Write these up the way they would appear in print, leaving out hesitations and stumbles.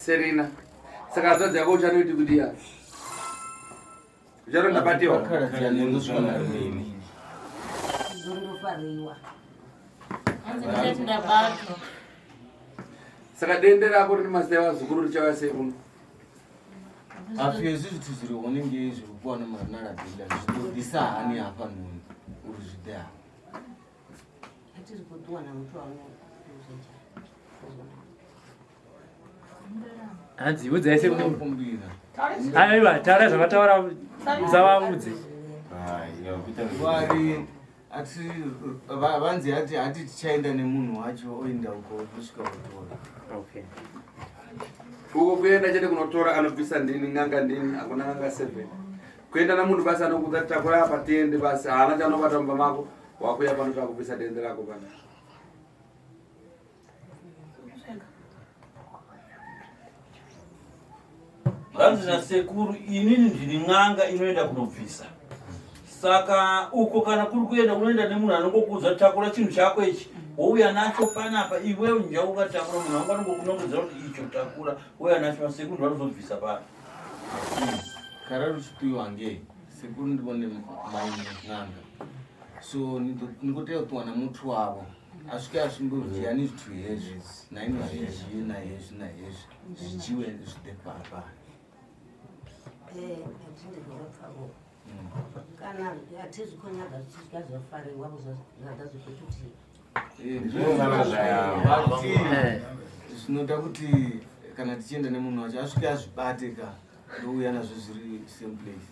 Serena. Saka zodzi yako uchanoiti kuti ya. Uchano ndabatiwa. Zondofariwa. Anzi ndabatwa. Saka dende rako riri masewa zukuru richawa sei kuno. Afike zvithu zviri onenge zviri kuwana manara dila zvitodisa hani hapa munhu uri zvidea. Atiri kutuwana muthu anokuzenja. Hanzi udzayise kumbira. Aiwa tara zvavataura muzavamudzi. Wari ati vanzi ati tichaenda nemunhu wacho oenda uko kusvika kutora. Okay. Uko kuenda chete kunotora anobvisa ndini nganga ndini akuna nganga 7. Kuenda namunhu basi anokuza takura apa tiende basi haana chanobata mumba mako wakuya pano takubvisa dende rako pano. Vanzi nasekuru inini ndiri n'anga inoenda kunobvisa. Saka uko kana kuri kuenda unoenda nemunhu anongokuudza takura chinhu chako ichi wouya nacho panapa iwewe nja ukatakura munhu wangu anongokunongedza kuti icho takura wouya nacho masekuru vanozobvisa pano. Kara ruchipiwa ngei sekuru ndibone maine n'anga so ndingoteya kuwana muthu wavo asvike asvimboryani zvithu hezvi naino hezvi nahezvi nahezvi zvichiwe zvide papa. Atindikuvapfavo kana atizvikonyaga zvichikazvafariwa kuzvaga zvekututi zvinoda kuti kana tichienda nemunhu wacho asvike azvibate ka ndouya nazvo zviri same place.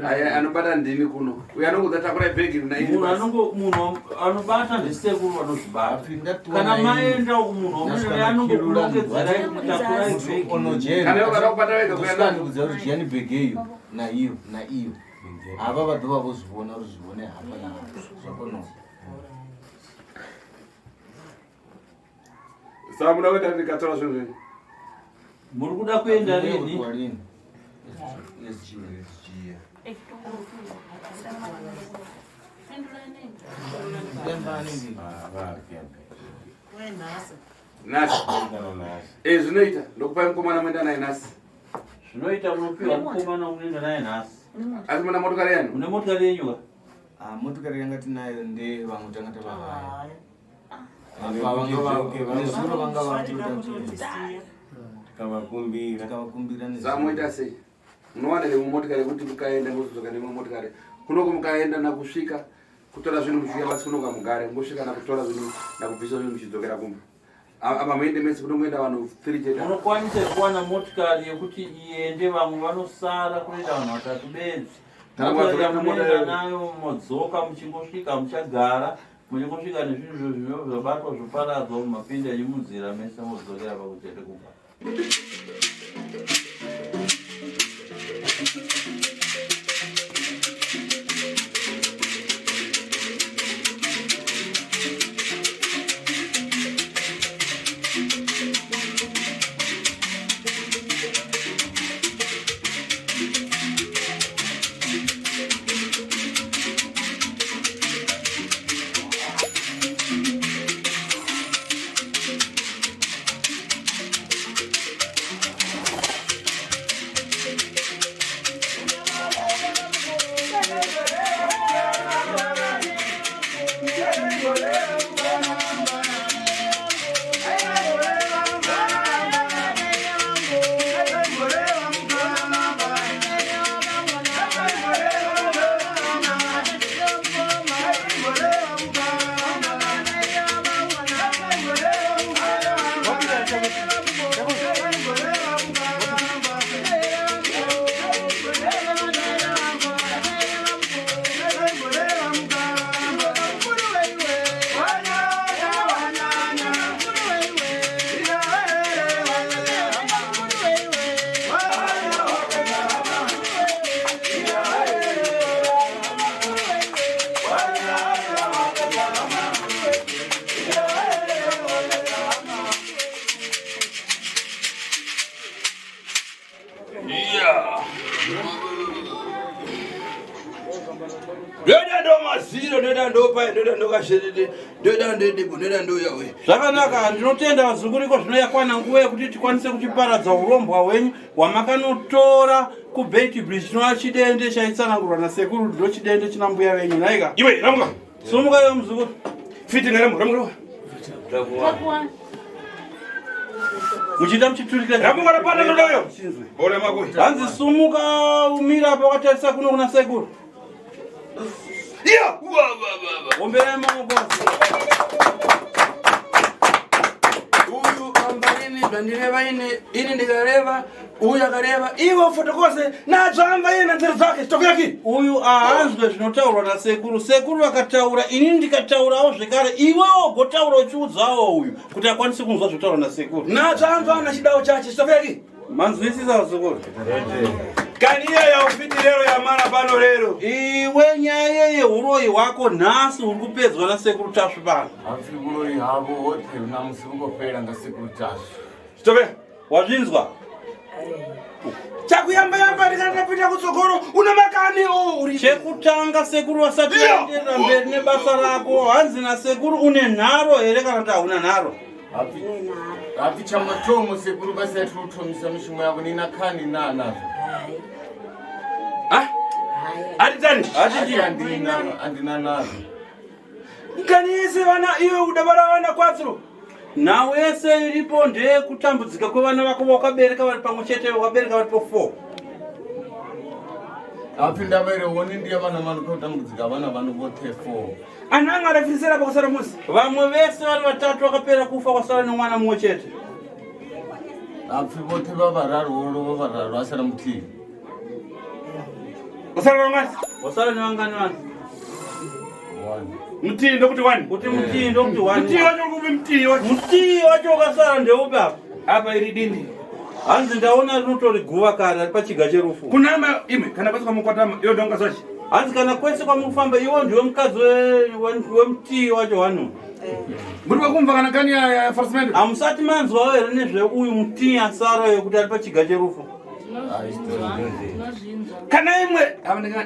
Aya anobata ndini kuno. Uya anongoza takura ibhegi naini. Munhu anobata ndisekuru vanozvibata. Kana maenda kumunhu anongokunongedzera takura ibhegi. Onojena. Kana wakada kubata wega kuenda ndikuudza kuti chiyani bhegi iyo naiyo naiyo. Ava vadova vozviona uzvione hapa na zvakono. Saka muda kuenda ndikatora zvinhu. Muri kuda kuenda rini? Nasi. Zvinoita ndokupai mukomana muenda naye nasi. Zvinoita munopiwa mukomana unoenda naye nasi. Asi muna motokari yanu? Une motokari yenyu? Motokari yanga tinayo ndevamwe tanga tavahaya. Zamoita sei? Munowana nemumotokari kuti mukaenda ngozodzoka nemumotokari. Kunoko mukaenda nakusvika kutora zvinhu muchiuya basi kunoka mugare ngosvika nakutora zvinhu nakubvisa zvinhu muchidzokera kumba. Apa muende mese kunoenda vanhu 3 chete. Unokwanisa kuwana motokari yekuti iende vamwe vanosara kunoenda vanhu vatatu bedzi. Munoenda nayo modzoka muchingosvika muchagara muchingosvika nezvinhu zvinobvabatwa zvoparadzwa mumapinda emunzira mese modzokera pakuchete kumba. Ndoda ndo maziro ndoda ndo kashiridi Zvakanaka, ndinotenda vazunguriko zvinoyakwana nguva yekuti tikwanise kuchiparadza urombwa hwenyu hwamakanotora kuBeitbridge chinova chidende chaitsanangurwa nasekuru ndo chidende china mbuya venyu. Naika iwe ramuka sumuka iwe muzukuru fiti ngaramuka muchida muchiturikira ramuka rapata ndoyo bora makuri hanzi sumuka umira apa wakatarisa kuno kuna sekuru. iya omberai maoko uyu ambarini zvandireva ini ndikareva uyu akareva ivo fotokose natsvamba iye nanzero dzake chitokiraki uyu haanzwe zvinotaurwa nasekuru. Sekuru vakataura inini ndikataurawo zvekare iwewo gotaura uchiudzawo uyu kuti akwanise kunzwa zvinotaurwa nasekuru. natsvamba nachidawo chache chitokiraki manzwisisa vazukuru kani iye yaufiti lero yamara pano lero iwe nyaya yeuroyi hwako nhasi uri kupedzwa nasekuru tasvi pano. hafi uroyi havo wote namusi ungopera ngasekuru tasvi chitokera wazvinzwa chakuyamba ndikatapita kutsogoro una makani uri chekutanga sekuru vasati vaenderera mberi nebasa rako hanzi nasekuru une nharo here kana kuti hauna nharo. hafi chamatomo sekuru basati utomisa mishumo yavo nina kani nanazvo atitani andina nazvo nkani yese vana iwe udabara vana kwatsiro nhau yese iripo ndeyekutambudzika kwevana vako vakabereka vari pamwe chete vakabereka vari po 4. hafi ndavairewoni ndiye vana vanokotambudzika vana vano vote 4 anhu anga adafirisira pakusara musi vamwe vese vari 3 vakapera kufa kwasara nemwana mumwe chete. hafi vote vavararu asara mutii usara ramwasi wasara nevangani vanhu mutii ndokuti wani kuti mutii ndokuti 1 mutii wacho kupi mutii wacho mutii wacho wakasara ndeupi apa apa iri dindi hanzi ndaona rinotori guva kare ari pachiga cherufu kunama imwe kana kwese kwamukwatama iyo ndongazochi hanzi kana kwese kwamufamba iwo ndiwe mukadzi wemutii wacho wanhu muri vakumva kana kani ya farsimendo hamusati manzwawo here nezveuyu mutii asara yekuti ari pachiga cherufu kana imwe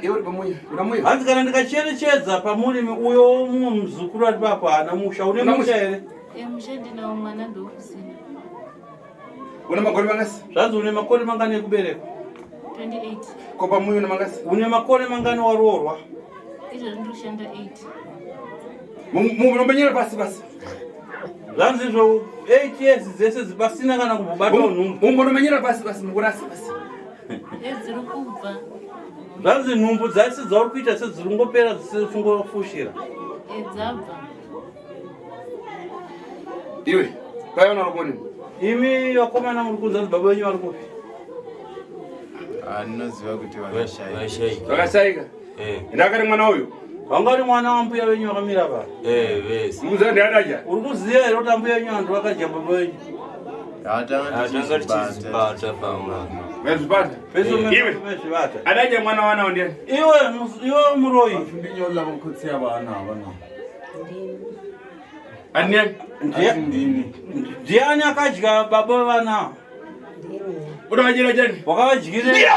iwe uri pamuya uramuya hanzi kana ndikacherechedza pamurimi uyo mumwe muzukuru ari papo haana musha une musha here mushandinawo mwana ndokusina una makore mangasi zvanzi une makore mangani ekubereka 28 ko pamuya una mangasi une makore mangani waroorwa izvozvi ndikushanda 8 munombenyera pasi zvanzi izvo 8 years dzese dzipasina kana kumbobatawo nhumbu mungonomenyera pasi mukurasi pasi edziri kubva zvanzi nhumbu dzasi dzauri kuita sedziri ngopera dzisingorofushira edzabva iwe paiona rokoni imi vakomana muri kunzanzi baba venyu vari kupi ndinoziva kuti vakashayika vakashayika ndakati mwana uyu vangari mwana wambuya venyu vakamira pa vese mukuziva ndiadaja uri kuziva here kuti ambuya venyu vantu vakadya baba venyu hatangatichizibata pamwe vezvipata iwe vezvivata adaja mwana wanawo ndiani iwe muroyi ndinyola mukutsi yavana havana aniani ndiani akadya baba vevana udavajira jani wakavadyire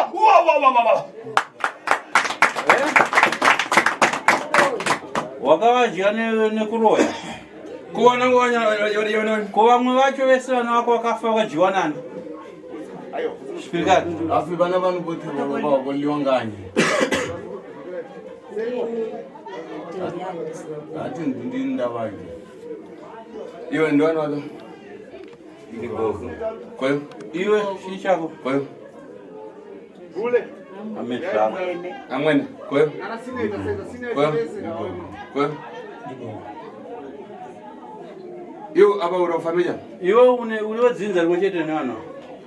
wakavadya nekuroya kuona ko vamwe vacho vese vana vako vakafa vakadyiwa nani zvipirikani hafi vana vanobote voliwa nganye hati ndini ndavadya iwe ndiwani wako kwayo iwe chii chako kwayo ametraka amwene kwayo kwayo iwe apa uri kufamilya iwe unewe dzinza rimwe chete nevana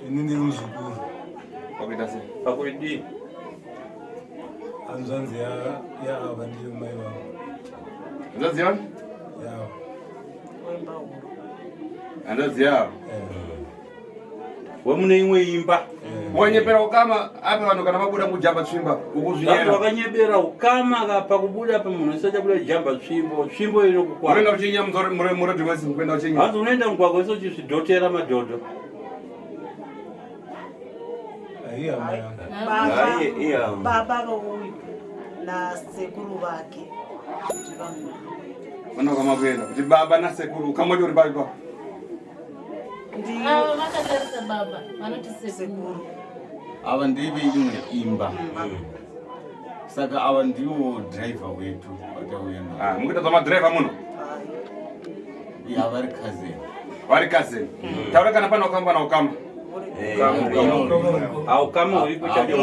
inini muzukuru wakuita sei pakuidii hanzvanzi yaava ndiyo mai vavo ndoziva yavo andoziva wemune imwe imba wanyepera ukama apa vanhu kana vabuda mujamba tsvimba vantu ukuzvinyera vakanyebera ukama pakubuda pa munhu isati abuda jamba tsvimbo inokukwana unoenda uchinya murodhi wese kuenda uchinya hanzi unoenda mugwagwa wese uchizvidhotera madhodho aihama yangu baba vouyu nasekuru vake vanogama kuenda kuti baba nasekuru kamoti uri papi pa ava vakatarisa baba vanoti sekuru ava ndeve imwe imba saka ava ndiwo driver wetu vatauenda mukuita zvamadhiraivha muno ya vari cousin vari cousin taura kana pana ukamba naukama aukama uri kuchati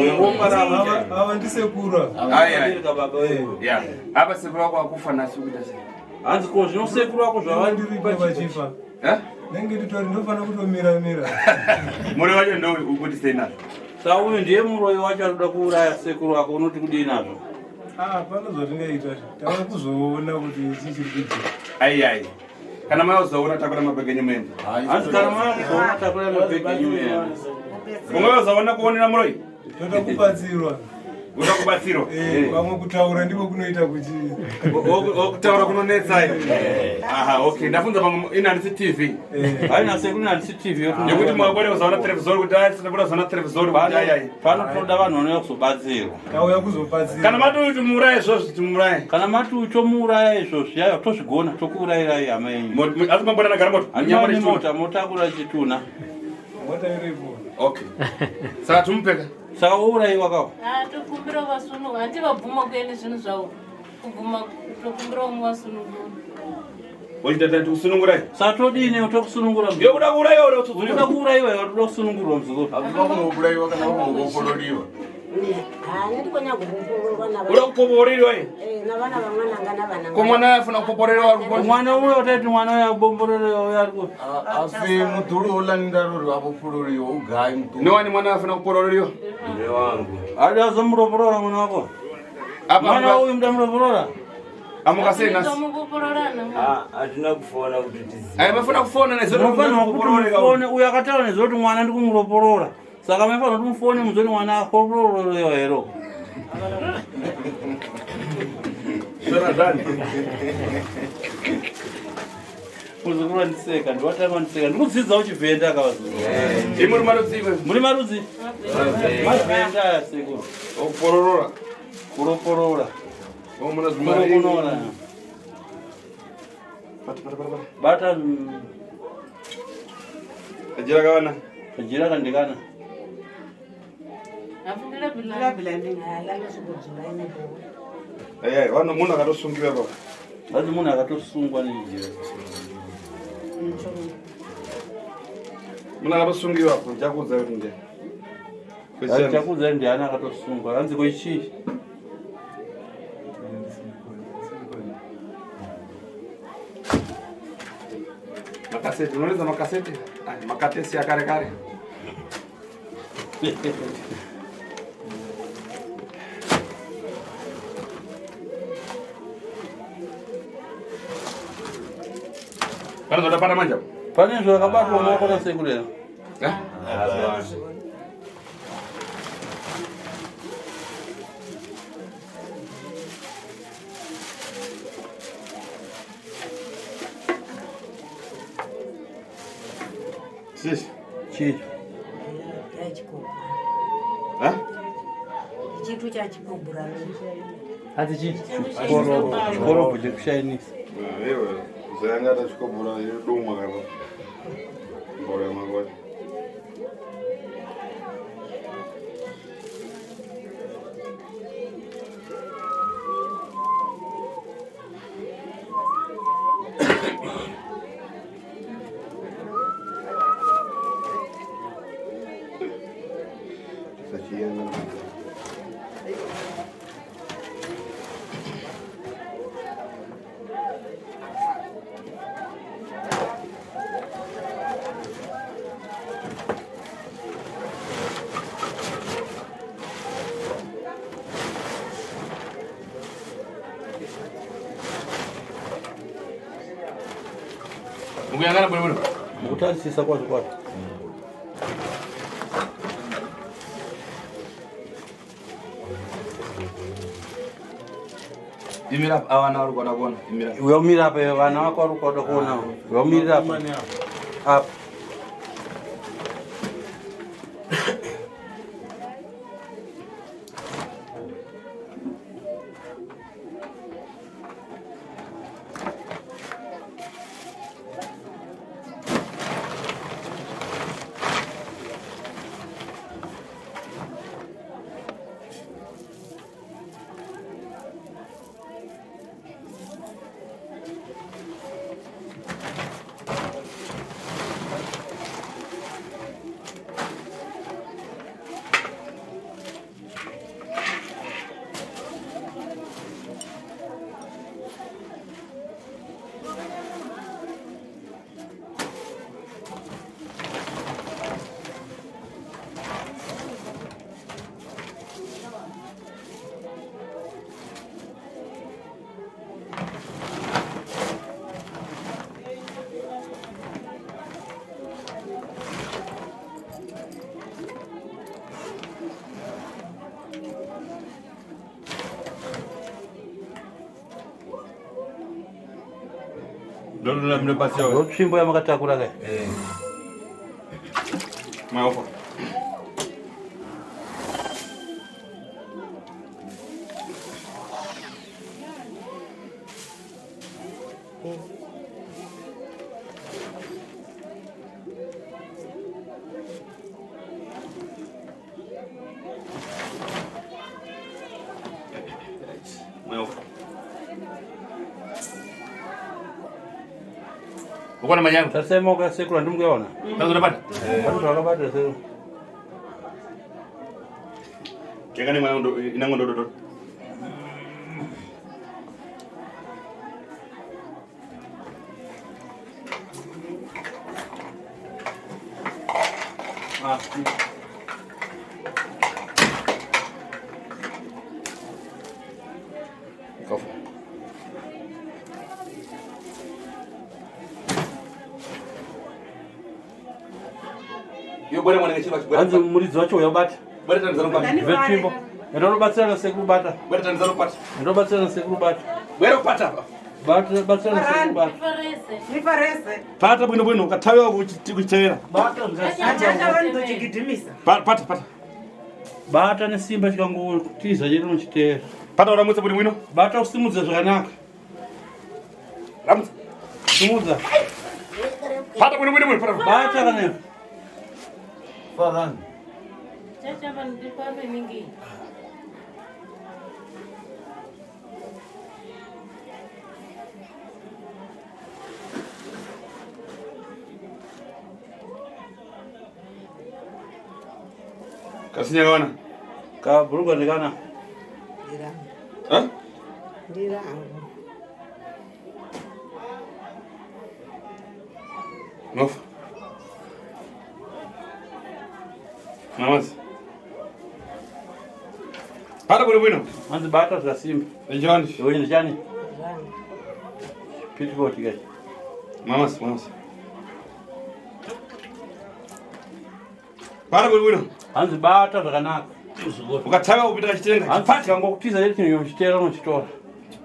ava ndisekura ya apa sekuru wako akufa nasi ukuita sei hanzi ko zvino sekuru wako zvavandiripa vachifa nenge nditori ndofana kutomira muri wacho ndo ukuti sei nazvo saka uyu ndiye muroyi wacho ari kuda kuuraya sekuru wako unoti kudii nazvo pana zvatingaita tava kuzoona kuti tichiri kuita ai kana mayozoona takura mabegenyu mende hanzi kana mayozoona takura mabegenyu mende ungayozoona kuonera muroyi toda kubatsirwa uda kubatsirwa vamwe kutaura ndiko kunoita kuti kutaura kunonetsai aha okay ndafunza pamwe inandisi tv haina sekuru inandisi tv nekuti mwabore kuzoona televizori kuti tinobuda kuzoona televizori panotoda vanhu vanouya kuzobatsirwa tauya kuzobatsirwa kana mati timuuraye izvozvo timuuraye kana mati tomuuraya izvozvo yaiva tozvigona tokuurayirai hama yenyu asi mambona nagara moto anyamane mota motakura chituna mota iripo okay saka tumupeka saka wourayiwa kawo tokumbira vasunungu handi vabvuma kuenda zvinhu zvavo kubvuma tokumbira umwe vasunungu wachitata tikusunungurai saka todini tokusunungura iyo kuda kuurayiwa uda kuurayiwa iva toda kusunungurwa muzukuru akuvakunouraiwa kana vakunokopororiwa uda kupoporeriwa navana vamwananga navana komwana afuna kupoporeriwa mwana uyo utati mwana uyo abombororiwa uyo ariko asi mudhuri olanindarori vapopuroriwa ugai mudhuri niwani mwana afuna kupororiwa adi azomuroporora mwana wako mwana uyu mudamuroporora amukasei nasi hatina kufona kuti ai mafuna kufona nezofanira kuti mufone uyo akataura nezoti mwana ndi kumuroporora saka maifanira kuti mufone muzoni mwana akopororiwa hero zvanazvani muzukuru andiseka ndiwatanga andiseka ndikudzidzawo chivhenda akavazuva imuri marudzi muri marudzi mavhenda aya sekuru okupororora kuroporora omunazvimari kuroponora bata ajira kavana ajira kandikana ai vano munhu akatosungiwa pa hanzi munhu akatosungwa nejira munhu akatosungiwa po chakuudza kuti nde chakuudza ndiani akatosungwa hanzi koichii makaseti unoridza makaseti makatesi yakare kare panozoda pana manja pane zvakabatwa maoko nasekurera sisi chii chitu chachikobhura hanzi chii chikorobho chekushainisa iwe zayangata chikobhura domwa kapa mbora yamangwani mukuyangana bwino bwino mukutarisisa kwazvo kwazvo imira avana vari kuda kuona imira uyaumira apa iwe vana vako vari kuda kuona uyaumirira apa apa Ndono mne basi yao. Rotsvimbo yamakatakura kai. Maoko. Ukona manyango. Tasema kwa sekula ndimkuyaona. Tazurabata. Vantu vakabata sero. Kekani mwangu inango ndodo. Kofu. Yo bwana mwana ngechiba chibwana. Anzi muridzi wacho uyabata. Bwana tanzaro pata. Vetsvimbo. Ndinobatsira sekuru bata. Bwana tanzaro pata. Ndinobatsira sekuru bata. Bwana pata apa. Bata batsira sekuru bata. Nifarese. Pata bwino ukatawiwa kuchitera. Bata Acha vanhu chigidhimisa. Pata. bata nesimba chikangotiza chiri muchiteera. Pata uramutse bwino. Bata usimudze zvakanaka. Ramutse. Simudza. Pata bwino pata. Bata kana. Farani. Chacha vandipape mingi. Kasinya kawana? Ka buruga ndikana. Ndira. Nofa. Mamas. Para bwino. Manzi bata zvasimba. Njani? Wewe njani? Pitiko tikai. Mamas. Para bwino. Manzi bata zvakanaka. Ukataka kupita chitenga. Pata ngokutiza leti nyochitera muchitora.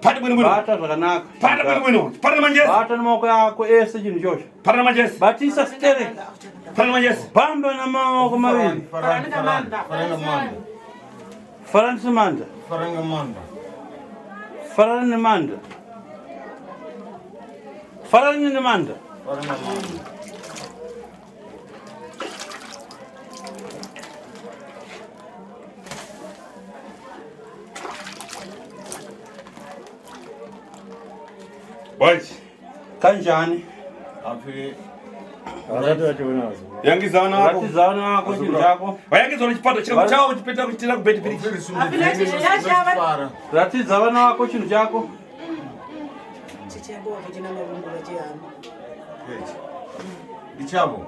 Pata bwino. Bata zvakanaka. Pata bwino. Pata manjesi. Bata namaoko yako ese chinhu chocho. Pata manjesi. Batisa stere. Pata manjesi. Pamba namaoko maviri. Faranga manda. Farani manda. Faranga manda. Farani manda. Farani manda. Faranga manda. Boys. Kanjani. Afi. Yangizana hapo. Ratizana wako chinhu chako. Wayangizana chipato chako kuchipeta kuchitira ku Beitbridge. Ratidza vana vako chinhu chako. Chichembo kuchina mavungu vachihamba. Ndichavo.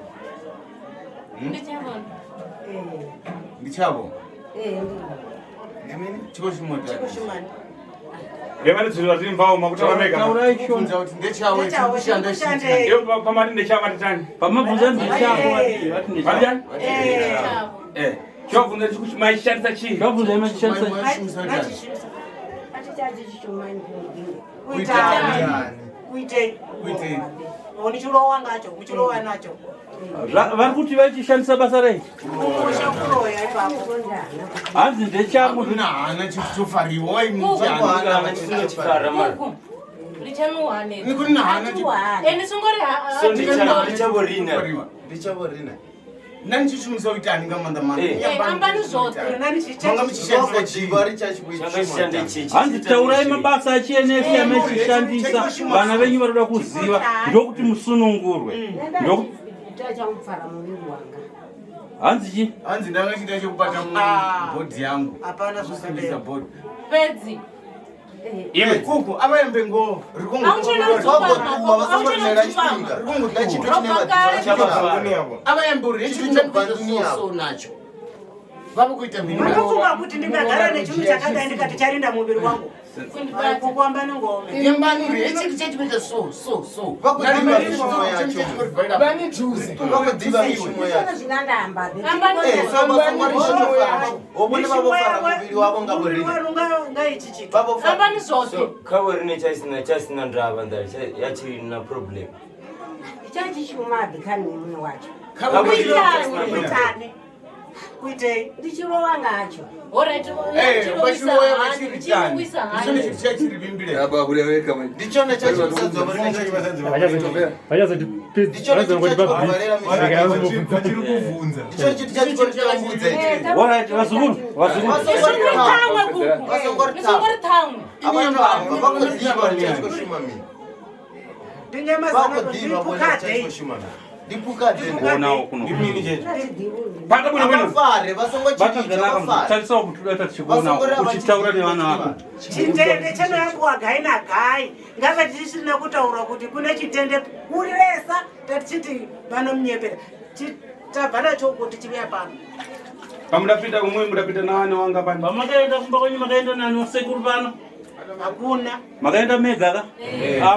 Ndichavo. Chiko chimota. Yevani dziro dzimvawo makuta mega. Tauraishonza kuti ndechawo chikushanda shanda. Yo pamati ndechava tani. Pamabvunza ndichako vati ndechavo. Chovunza chikuti maishandisa chii? Chovunza imachishandisa Kuite. Unichulowa nacho, kuchulowa nacho. vari kuti vachishandisa basa rei? Kuroya ipapo. Hanzi ndechangu ndinahana chitofariwa Lichanuhane. nikunahana ndichavorina nanichichumisa kuti handingamanda hanzi taurai mabasa achienesi amechishandisa vana venyu varoda kuziva ndokuti musunungurwe. Hanzi chi? Hanzi ndangachita chekubata bhodhi yangu. Hapana kusindisa bhodhi. Pedzi. Iwe kuku amayembe ngo amayembe uri chitu chakubva nacho vakuita mini Unofunga kuti ndingagara nechunhu chakadai ndikati charinda muviri wangu. Kukuamba nengome. yambani echi chechimita so vakudhiva mishumo yacho vani juice vakudhiva mishumo yacho Zvinandamba. obone vavofara muviri wavo ngavorine Ngaichi chiki. Ambani zvose. Kavorine chasina ndava ndari yachina problem. Chachishuma bikani muno wacho. Kavorine Kuitei ndichirowa ngacho. Alright. vachiroya vachiritani ichone chiri chachirivimbire Aba kule Wehukama. ndichona chachimusadzovorine ndichona vachiri kuvhunza ndichona chiti chachikoritaambudza Alright, vazukuru. Nisongori thamwe. avanhu vakudziva chachiskoshuma mini Ndingemazana vakudhiva ndipukadei. Kuonawo kuno. Pata bwino bwino. Vafare vasongochichivafare Tarisa kutuda tichikuona uchitaura nevana vako. Chitende chanoyambuwa gai nagai. Ngava tisina kutaura kuti kune chitende kuri vesa tatichiti vanomunyepera. Tabva nacho kuti chibuya pano. Pamudapita kumwe mudapita nani wanga pani. Pamakaenda kumba kwenyu makaenda nani sekuru pano? Hakuna. Makaenda mega ka?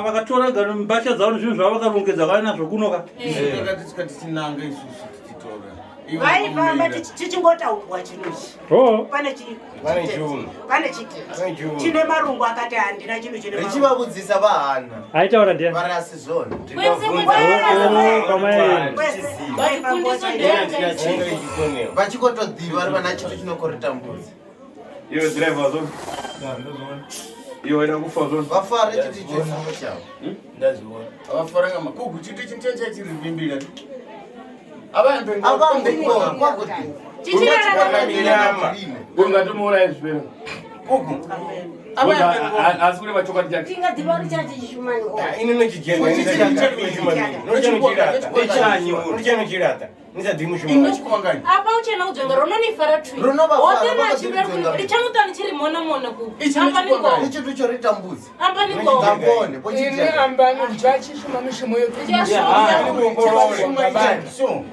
Vakatora gano mbasha dzavo nezvinhu zvavakarongedza vainazvo kunoka. Tinanga isusu tichitora. Vaifamba tichingotaurwa chinuchi. Pane chiki. Chine marungu akati handina chinhu chine marungu. ichivabudzisa vahana aitaura ndiani varasi zone vachikotodhiva vari vana chito chinokoreta mbudzi Iwe driver zone. Iwe ida kufa zone. vafare chiti chesumo chavo Ndaziona. Avafaranga makugu chiti chinhu chachirivimbira. avambekora kwakuti Ungati muura ezvipera. Asi kune vachokati chake. Tingadhiva richati chishumani. Apa uchena kudzongera unonifara twi. Richamutani chiri mona ku. Ambani ngo. ichitu chorita mbudzi Ambani ngo. ngambone ambani zvachishuma mishumo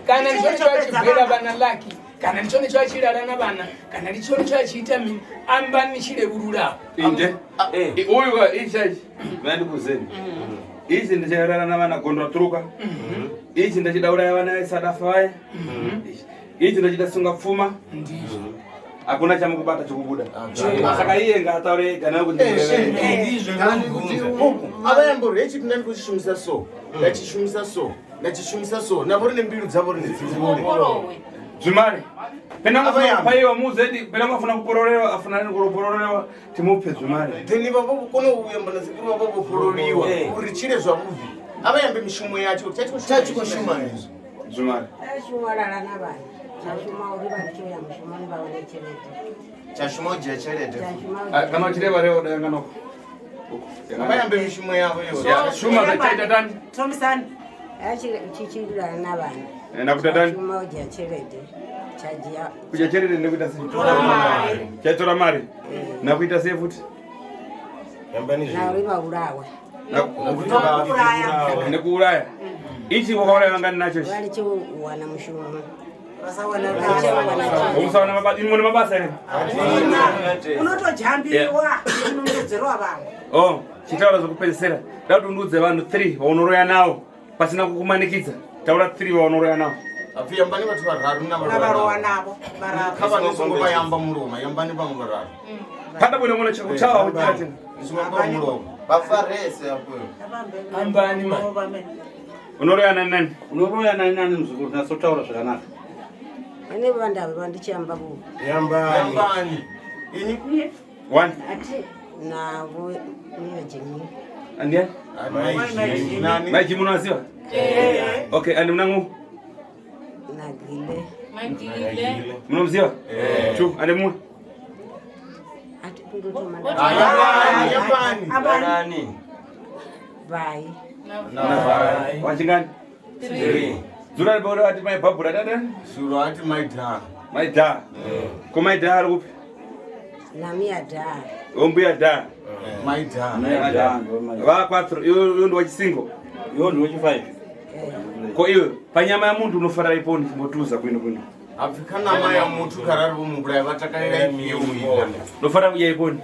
kana ndichone chachibhera vana laki kana ndichone chachirara navana kana ndichone chachiita mini ambani chireurura Inde. Uyu ka ichachi. Vandikuzeni. Ichi ndichairara navana gondwa turuka. Ichi ndachidauraya vana esadafaye. Ichi ndachidasunga pfuma. Hakuna chamukubata chokubuda. Saka iye ngataure ega nayo kuti avayambori echiti ndani kuchishumisa so ndachishumisa so navo rine mbiru dzavo rine Korowe. zvimari. Pena ngafuna kupaiwa muzedi, pena ngafuna kupororewa, afuna kupororewa timupe zvimari. then ivavo kunouya mbanazikuru vavo vopororiwa kuti chire zvamuvi avayambe mishumo yacho chachikoshuma izvo Zvimari. Shumarara navana. Chashuma uri vachiuya mushumani vavanecherete. chashuma ujia cherete Kana uchireva reo daya nganoko. avayambe mishumo yavo iyo Shuma zachaita tani. Tomisani. Chichirara navana. Nakuita tani. Shuma ujia cherete. Chajia. Kuja cherere nekuita sei. Mari. Chaitora mari. Nakuita sei futi. Nauri vaurawa. Nekuuraya. Ichi wakauraya vangani nacho. Valichiwana mushumo. Usawana mabasa, imwe mabasa ere. Unotojambiwa unongedzerwa vanhu. Oh, chitaura zvokupedzisira. Dauti undudze vanhu 3 vaunoroya navo pasina kukumanikidza. Taura 3 vaunoroya navo. yambani vati vararu Navarowa navo. navarovayamba muroma yambani vamwe vararu Pata bwino muna chakutawa uchati. isumamba muroma vafarese apo ambani ma Unoroya nani? Unoroya nani mzukuru nasotaura zvakanaka. Ane vandava vandichamba bu. yambani ini 1. Ati navo niyo jimi. Andiani? Maiji munoziva? Okay, andi munangu? Nagile. Magile. Munoziva? 2, andi mumwe? Ati kundoto yambani Banani. vai. Wachingani? 3. Zura bora wati mai babura dada? suro ati maidha Maida. Ko maida ari kupi? Namia da. Ombuya da. maidha Va 4, iwe ndo wachisingo. Iwo ndiwo chi5. Ko iwe panyama ya muntu unofarira iponi motuza kwino kwino. Afrikana maya mutu karari mumvura vatakarira ipiyo uina. Nofana kuja ikoni.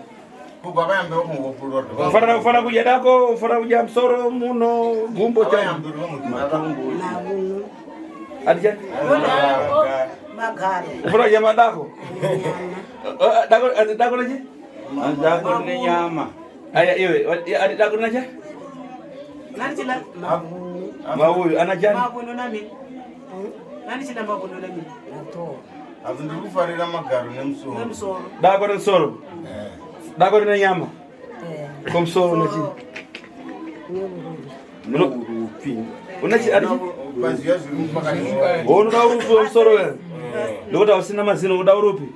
Kubva vayambe vamuvopulota. Ufana kuja dako, ufana kuja msoro muno gumbo cha matumbo. Adija? Magari. Ufana kuja madako. Dako naje? Dako ni nyama. Aya iwe, dako naje? Nani chila Mahuyu anajani? mabuno nami. Nani chila mabuno nami? Nato. Avundi kufarira magaro nemusoro. Nemusoro. Dako ni soro. Dako ni nyama. Komsoro nachi. Nurupi. Unachi adiji? Bazia zuri mpaka ni. Ono da urupi omsoro wewe. Ndota usina mazino uda urupi.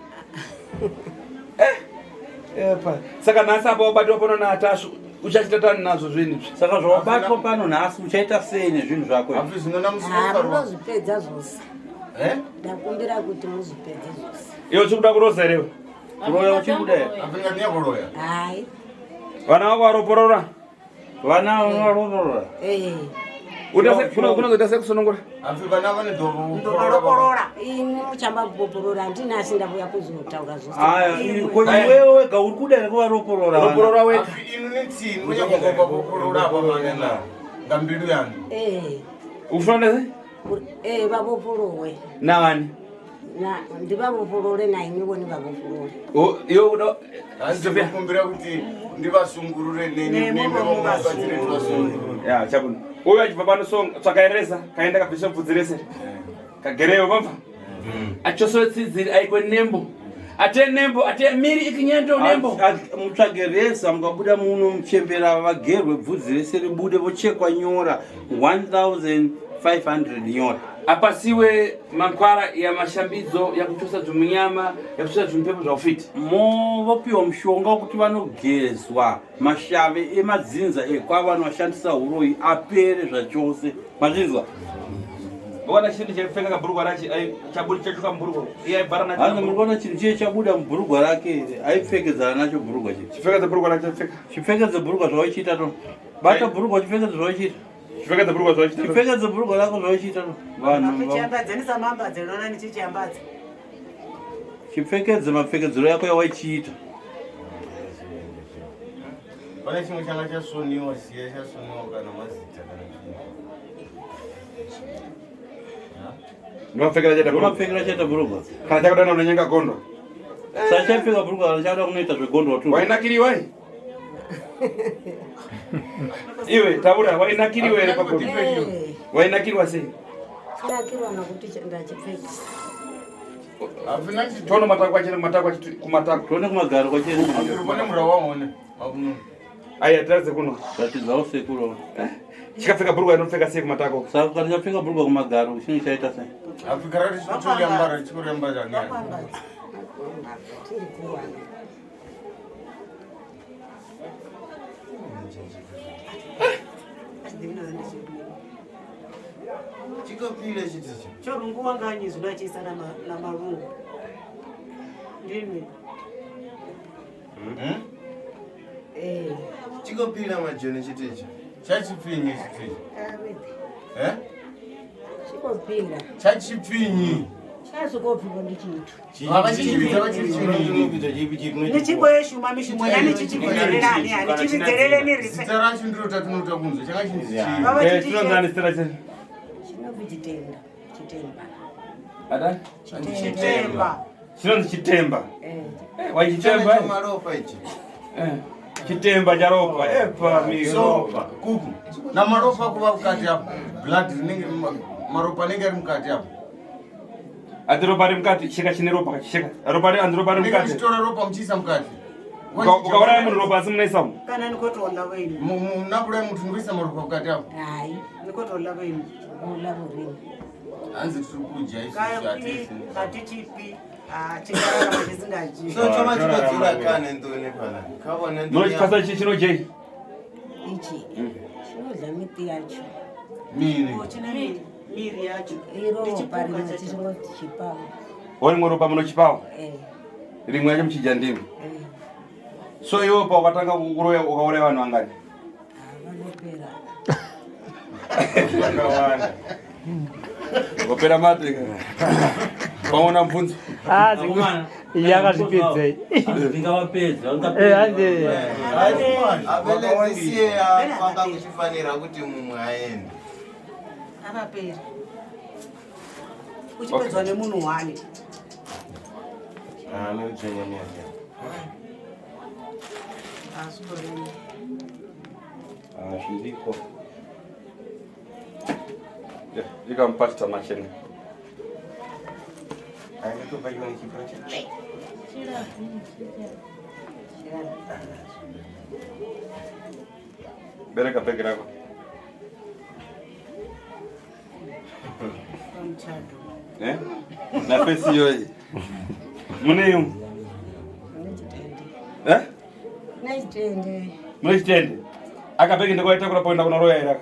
Epa. Saka nasa hapo bado hapo na atashu. Uchachitatani nazo zvini. Saka zvabatwa pano nhasi uchaita sei nezvinhu zvako? Afi zvinona musoro. Munozvipedza zvose. Ndakumbira kuti muzvipedze zvose. Iwe chikuda kuroza ere? Kuroya uchikuda ere? Apinga ndiye kuroya. Hai. Vana vako varoporora? Vana varoporora? Unozoita sekusonongora? Afi vana vane ndovaroporora. Imi muchamba kupoporora handina asi ndakuya kuzotaura zvose. Iwewe wega uri kuda ere kuvaroporora? Roporora wega. Afi inu netsini unyambokopa kuporora apa manena. Ngambidu yanu. Ufunda sei? Vavoporowe. Nani? Ndivavoporore naimi voni vavoporore. Iyo uno ndikumbira kuti ndivasungurure nemumbatsire ndivasungurure. Ya chabuni. Uyo achibaba nosonga tsvakaeresa kaenda kabvisa bvudzi rese. Kagereyo pamva. Achosotsi aikwe nembo. Ate nembo, ate miri ikinyendo nembo. Mutsvageresa mukabuda muno muchembera vagerwe bvudzi rese ribude vochekwa nyora 1500 nyora. Apasiwe mankwara ya mashambidzo ya kuchosa dzumunyama ya kuchosa dzumpepo zvaufiti. Vopiwa mushonga wekuti vanogezwa mashave emadzinza ekwava vanoshandisa uroyi apere zvachose. Mazvizwa? Wana chinhu chaipfeka kabhurugwa rachi chabudi chachuka mubhurugwa. Iye aibvara nacho. Hano murikuona chinhu chiye chabuda mubhurugwa rake aipfekedzana nacho bhurugwa chii. Chipfekedza bhurugwa racho apfeka. Chipfekedze bhurugwa zvawaichiita to. Bata bhurugwa chipfekedze zvawaichiita. Chipfekedza bhurugwa zvawaichiita. Chipfekedze bhurugwa rako zvawaichiita to. Vanhu Chiambadzanisa mambadze unoona nichichiambadza. Chipfekedze mapfekedzero yako yawaichiita. Pane chimwe changa chasoniwa siya chasoniwa kana mazita kana chii. Nomapfekera chaita bhurugwa. Kana chakadana unonyenga gondo. Saka chapfeka bhurugwa chada kunoita zvegondo tu. Wainakiriwa ere? Iwe taura wainakiriwa ere pagondo? Wainakiriwa sei? Nakirwa nakuti ndachipfeka. Afina chitono matakwa chene matakwa kumatako. Tone kumagaro kwa chene. Pane murawa waone. Akuno. Aya taze kuno. Tatizao sekuro. Chikapfeka bhurugwa inopfeka sei kumatako? Saka kana chapfeka bhurugwa kumagaro chini chaita sei? Afrika rari chitoyambara chikuramba zvanyanya. Chikapile chitichi. Chorungu wanganyi zuna chisa na marungu. Ndimi. Chikapila majoni chitichi. Chachipinyi chitichi. Chikopinga. Chachipinyi. Chazokopinga ndichitu. Nichikweshu mamishumo yani chichibvedzererani yani chibvedzerere nirife. Sitara chindiro tinota kunzo changa chinzi chii. Tinozani sitara chini. Chinobi chitemba. Ada? Chitemba. Chinonzi chitemba. Waichitemba? Maropa ichi. Chitemba cha ropa. Epa miropa. Kuku. Na maropa kuva mukati hapo. Blood rinenge maropa nenge ari mukati hapo. Ati ropa ri mukati cheka chine ropa cheka. Ropa ri andi ropa ri mukati. Chitora ropa mchisa mukati. Ukauraya munhu ropa asi munoisamu. Kana nikotola wenyu. Nakurai mutu ndikuisa maropa mukati hapo. Hai. Nikotola wenyu. Ola murini. Hanzi tiri kudya isusu hatichipi. Chikara kama chisingaji. So choma chinodzura kane ndone pana. Kabona ndone. Chipasa ichi chinojei. Ichi. Chinodla miti yacho. Miri. Chine miri yacho. Iropa rinoti chinoti chipawa. Warimwe ropa munochipawa? Rimwe yacho muchidya ndimi. So iwe pa wakatanga kuroya ukauraya vanhu vangani? Vanopera. Wakawanda. Wapera mate. Baona mpunzi. Yakazvipedzei. Ndingavapedza. Hande. Abelezisiye panga kuchifanira kuti mumwe aende. Akapera. Uchipedzwa nemunhu wani. Nokudzonyanya. Asikoreni. Zviriko. Ikampasta machena. Aitopa iwe chiprocha. Bereka begi rako. Na pesi yoyi. Muneyo. Mune akapeki ndikoita kura poenda kuna roya iraka.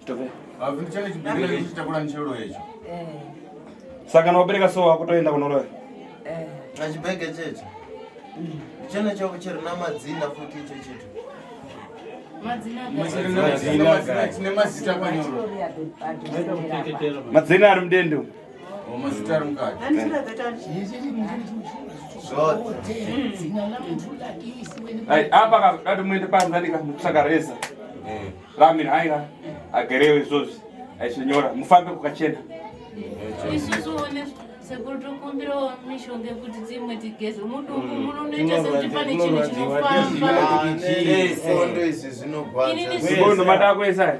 Tofe. Avichale chibigire chitakura nchero yecho. Saka nobereka so akutoenda kuna roya. Achibeke cheche. Chana chako chiri na madzina futi icho chitu. Madzina ari mudende. Mazita ari mukati. Ai apa kati muende panzanika musakareza. Ramini haina agerewe izvozvi achinyora mufambe kukachena. Isusu one sekuru tokumbirawo mishonga yekuti dzimwe tigeze mudumbu munonoita sekuti pane chinhu chinofamba. Fondo izvi zvinogwadza. Sibono madako esai.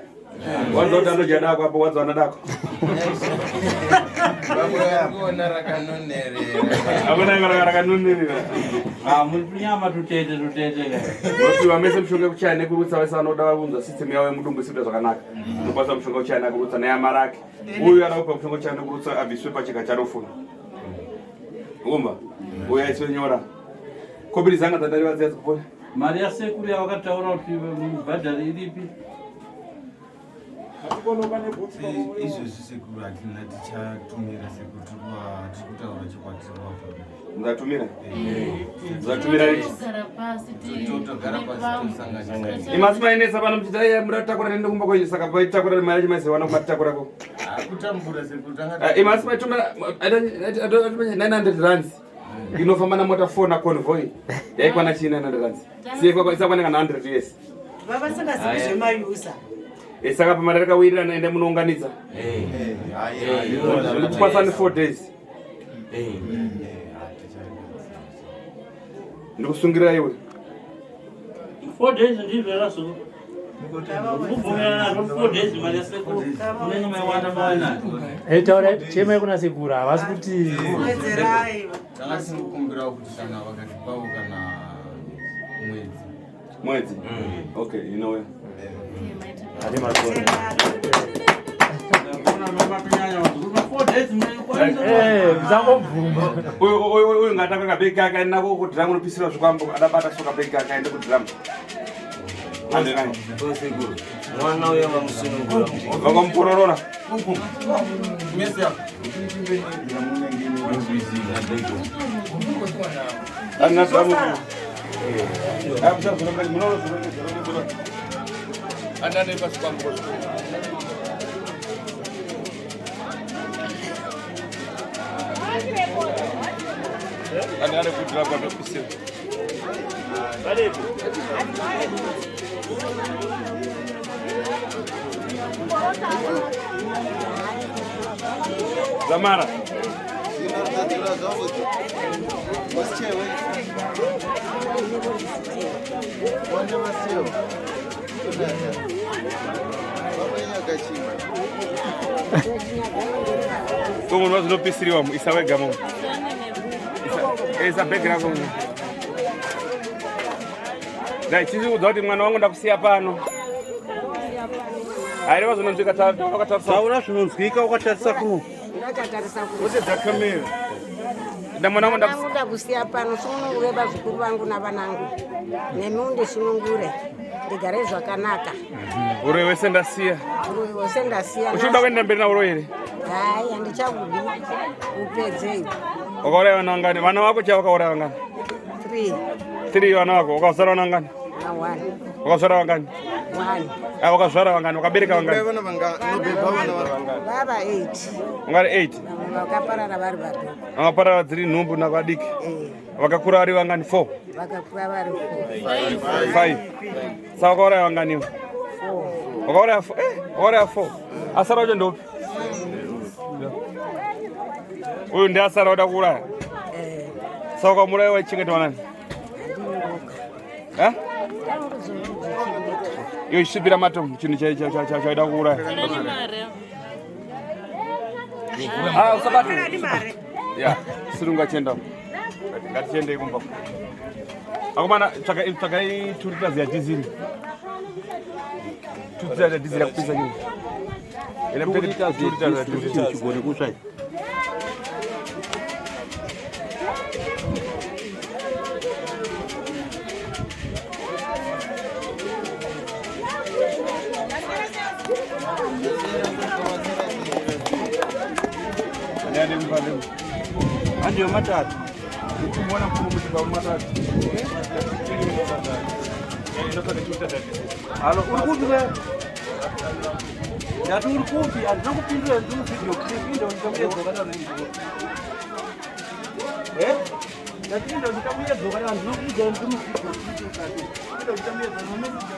Wanzo utanoja dako hapo wanzo anadako. Vakuona rakanonerera. Abona rakanonerera. Munyama tutete. Wasi wamese mshonga kuchaya nekurutsa wese anoda vabunza system yawo yemudumbu isite zvakanaka. Unokwanisa mshonga kuchaya nekurutsa neyama rake. Uyu anopa mshonga kuchaya nekurutsa abviswe pachika charofuna. Umba. Uyu aiswe nyora. Kobiri zanga dzatariwa dziya dzikupona. Mari yasekuru yavakataura kuti mubhadhari iripi? Izvozvi sekuru hatina tichatumira sekuru tirikutaura chikwatiro wapa. Ndatumira? Ndatumira ichi. Totogara pasi tosangana. Imasima inesa pano mchitaya muratakura nende kumba kwenye saka paitakura mari maisi wana kumatakura ko. Akutambura sekuru tanga. Imasima itumira 900 rands. Inofamba na mota 4 na convoy. Yaikwana chi 900 rands. Isakwaneka na 100 yes. Baba singazivi zvemayusa. Saka pamari rakawirira naende munounganidza. Kupasani 4 days. Ndikusungira iwe. 4 days ndizvo raso. Kubvumirana 4 days mari yasekuru. Unenge maiwana mawana. Taura chema kuna sekuru havasi kuti Wedzerai. Tanga sinokumbirawo kuti kana vakati pavo kana mwedzi. Okay, you know. ane mazona. Mzangobvuma. Uyu ngataka kabeki akaenda kudhiramu unopisira zvikwambo adabata soka beki akaenda kudhiramu. Mwana uyo vamusunungura. Vakamupororora. Another good drug on the pistol. Zamara. Como nós não pisciriamo, isso é gamão. Essa background como. Dai, chizi udoti mwana wangu ndakusiya pano. Aire wazononzika tatatarisa. Saura zvinonzwika ukatarisa kuno. Ndakatarisa kuno. Kuti dzakamira. Ndamwana wangu ndakusiya pano sunungure vazukuru vangu navanangu. Nemi ndisunungure. Ndigare zvakanaka. Uroyi wese ndasiya. Uroyi wese ndasiya. Uchida kuenda mberi na uroyi here? Hai, handichagudi. Upedzei. Wakauraya vana vangani? Vana vako chava wakauraya vangani? 3. 3 vana vako. Wakazara vana vangani? 1. Wakazara vangani? Wakazvara vangani, wakabereka vangani? Baba 8. Ungari 8? Vakaparara vari vadoko. Vakaparara dziri nhumbu navadiki. Vakakura vari vangani 4? Vakakura vari 5. Saka wakauraya vanganiwo? 4. Wakauraya 4. Asara wacho ndopi? Uyu ndi asara wada kuuraya? Saka ukamuraya waichengetwa nani? Iyo isvibira matombo chinhu chaida kuuraya. Usabatu. Ya, sirunga chenda. Ngatiende kumba. Akomana tsvakai turitazi ya diesel. Turitazi ya diesel yakupisa nyingi. Ina turitazi ya diesel chigoni kusvai. Andio matatu. Ukumwona kuti ba matatu. Halo, ukuze. Yatu urikupi, andinokupindura ndinu video kupinda ndikamuedzoka kana ndiko. Ndapinda ndikamuedzoka kana ndinokuja ndinu video kupinda kati. Ndino ndikamuedzoka nomedzoka.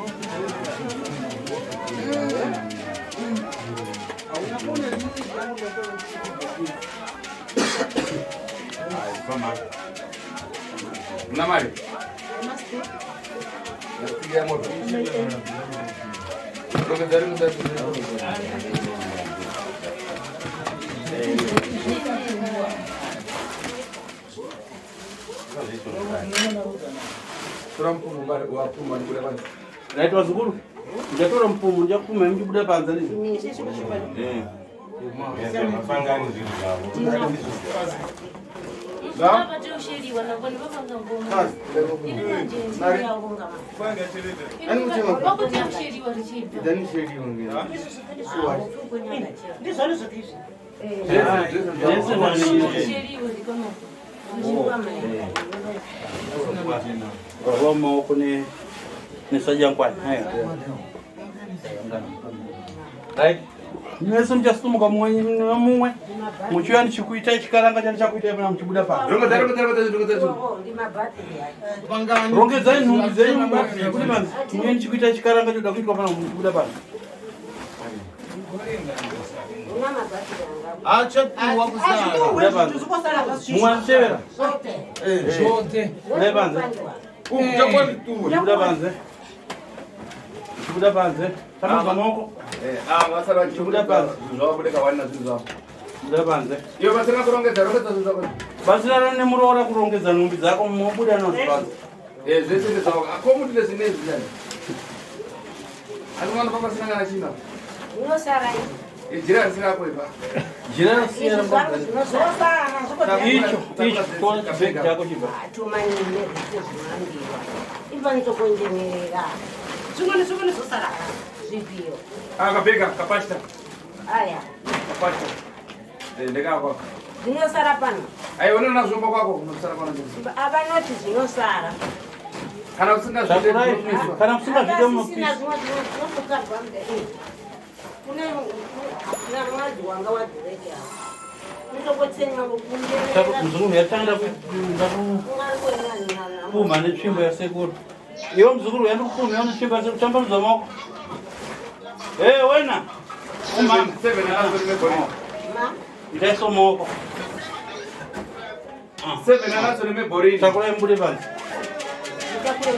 Auna kone ndinu Una mari? Napiga moto. Roga dari muda. Turampu mumbar wapu manipura pan. Right wazukuru? Njatora mpumu njakuma mjibuda panza nini? Mafangani zili zao. Nese mchasumuka mumwe muchiwa ndichikuita chikaranga chani chakuita pana muchibuda pa rongedzai nhumbi dzenyu kuti manzi mwe ndichikuita chikaranga choda kuitwa pana muchibuda pa achapiwa kusara mumwe anchevera dai panze muchibuda panze muchibuda panze tamudza maoko Masara chibuda panze. Zvawabudeka wana zvinhu muchibuda panze. Iyo basina kurongedza zvako. Basina nemuroora kurongedza nhumbi dzako mubuda nazo panze. Zvese ndezvako. Akomuti nezvinezvi zviyani. Anowana pakasina kana china. Unosara Jira risina kwepa. Jira risina kwepa. Icho tona chibhegi chako chibva. Atumani nezvizvandiwa. Imba nitokonjemerera. Zvimweni zvosara. Zvipio. Akabhega kapashta. Aya. Kapashta. Ndekako. Zvinosara pano. Aiona nazvomba kwako unosara pano. Avanoti zvinosara. Kana usingazvide munopisa. Kune mwadzi wanga wadzireka. Ndotokotsenga ngokunjera. Mzungu yatanda kupuma netsvimbo yasekuru. Iwo mzukuru yandikupuma yaona tsvimbo yasekuru tambanudza maoko. Wena. Umama 7 anazo nimebori. Ndaiso maoko. 7 anazo nimebori. Takura mbude panze. Takura.